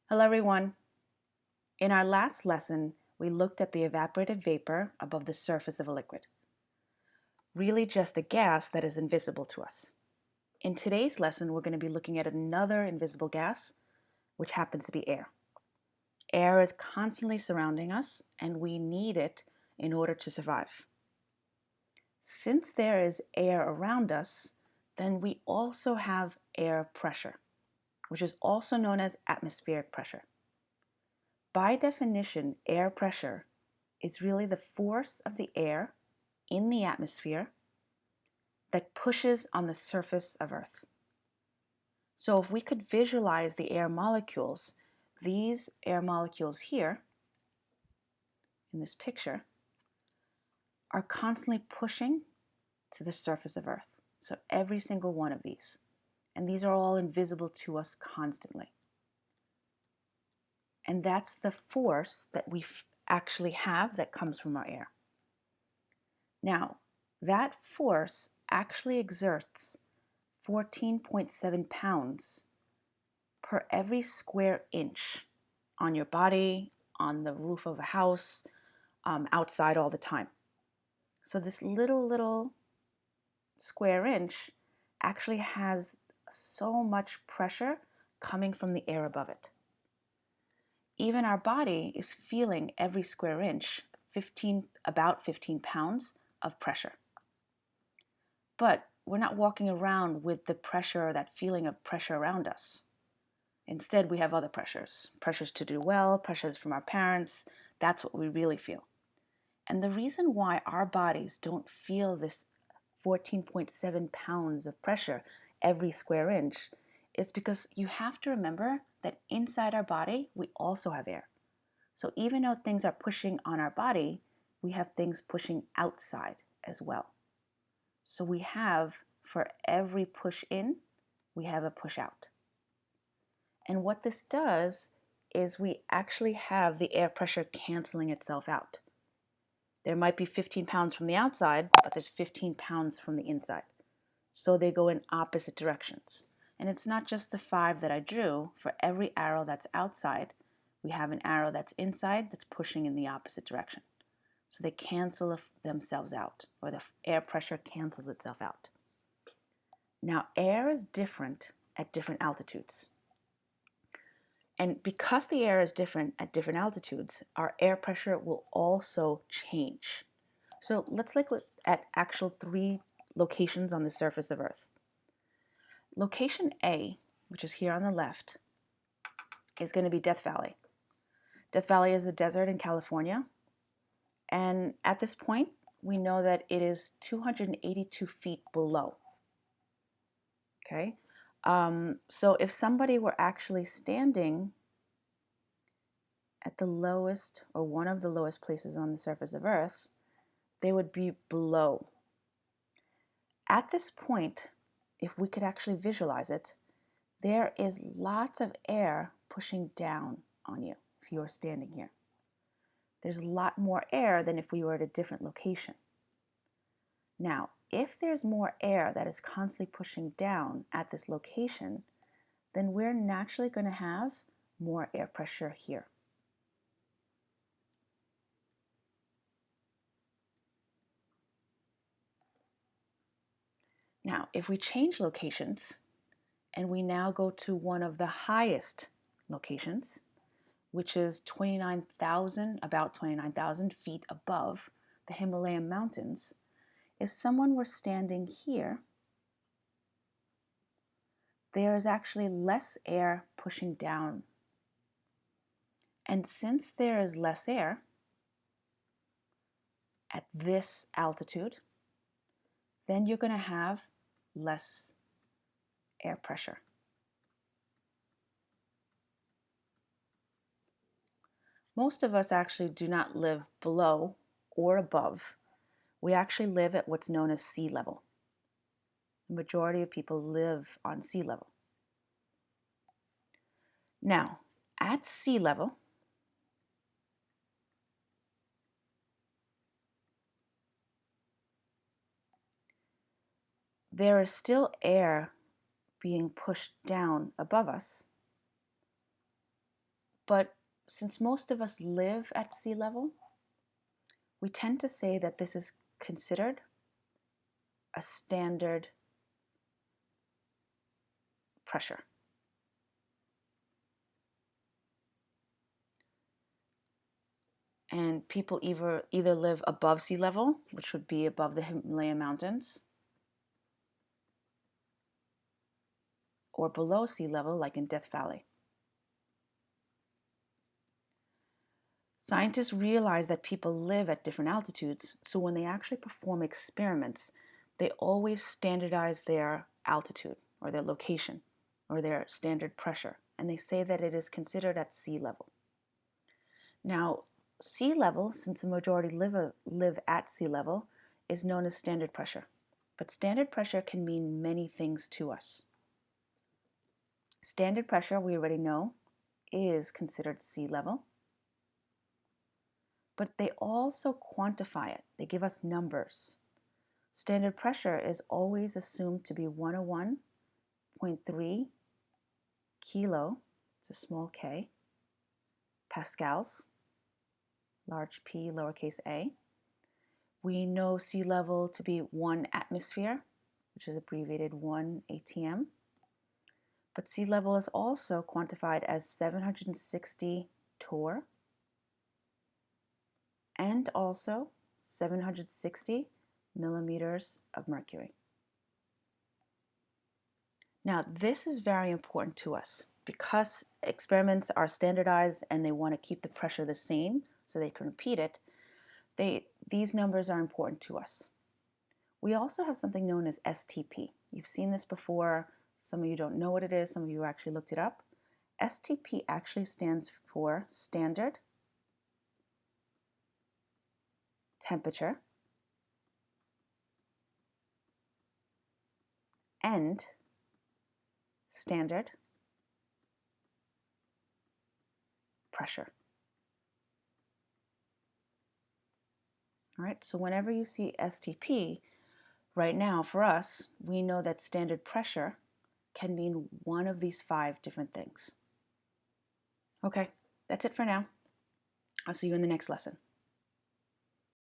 Hello everyone. In our last lesson, we looked at the evaporated vapor above the surface of a liquid. Really just a gas that is invisible to us. In today's lesson, we're going to be looking at another invisible gas, which happens to be air. Air is constantly surrounding us, and we need it in order to survive. Since there is air around us, then we also have air pressure, which is also known as atmospheric pressure. By definition, air pressure is really the force of the air in the atmosphere that pushes on the surface of Earth. So if we could visualize the air molecules, these air molecules here in this picture are constantly pushing to the surface of Earth. So every single one of these. And these are all invisible to us constantly. And that's the force that we actually have that comes from our air. Now, that force actually exerts 14.7 pounds per every square inch on your body, on the roof of a house, outside all the time. So this little square inch actually has so much pressure coming from the air above it. Even our body is feeling every square inch about 15 pounds of pressure. But we're not walking around with the pressure or that feeling of pressure around us. Instead, we have other pressures. Pressures to do well, pressures from our parents. That's what we really feel. And the reason why our bodies don't feel this 14.7 pounds of pressure every square inch is because you have to remember that inside our body, we also have air. So even though things are pushing on our body, we have things pushing outside as well. So we have, for every push in, we have a push out. And what this does is we actually have the air pressure canceling itself out. There might be 15 pounds from the outside, but there's 15 pounds from the inside. So they go in opposite directions. And it's not just the 5 that I drew. For every arrow that's outside, we have an arrow that's inside that's pushing in the opposite direction. So they cancel themselves out, or the air pressure cancels itself out. Now, air is different at different altitudes. And because the air is different at different altitudes, our air pressure will also change. So let's look at actual 3 locations on the surface of Earth. Location A, which is here on the left, is going to be Death Valley. Death Valley is a desert in California. And at this point, we know that it is 282 feet below. Okay? So if somebody were actually standing at the lowest or one of the lowest places on the surface of Earth, they would be below. At this point, if we could actually visualize it, there is lots of air pushing down on you if you are standing here. There's a lot more air than if we were at a different location. Now, if there's more air that is constantly pushing down at this location, then we're naturally going to have more air pressure here. Now, if we change locations and we now go to one of the highest locations, which is about 29,000 feet above the Himalayan mountains, if someone were standing here, there is actually less air pushing down. And since there is less air at this altitude, then you're going to have less air pressure. Most of us actually do not live below or above. We actually live at what's known as sea level. The majority of people live on sea level. Now, at sea level, there is still air being pushed down above us, But since most of us live at sea level, we tend to say that this is considered a standard pressure. And people either live above sea level, which would be above the Himalayan mountains, or below sea level, like in Death Valley. Scientists realize that people live at different altitudes, so when they actually perform experiments, they always standardize their altitude or their location or their standard pressure, and they say that it is considered at sea level. Now, sea level, since the majority live at sea level, is known as standard pressure. But standard pressure can mean many things to us. Standard pressure, we already know, is considered sea level. But they also quantify it. They give us numbers. Standard pressure is always assumed to be 101.3 kilo, it's a small k, pascals, large p, lowercase a. We know sea level to be 1 atmosphere, which is abbreviated 1 ATM. But sea level is also quantified as 760 torr and also 760 millimeters of mercury. Now, this is very important to us because experiments are standardized and they want to keep the pressure the same so they can repeat it. These numbers are important to us. We also have something known as STP. You've seen this before. Some of you don't know what it is. Some of you actually looked it up. STP actually stands for standard temperature and standard pressure. All right, so whenever you see STP, right now for us, we know that standard pressure can mean one of these 5 different things. Okay, that's it for now. I'll see you in the next lesson.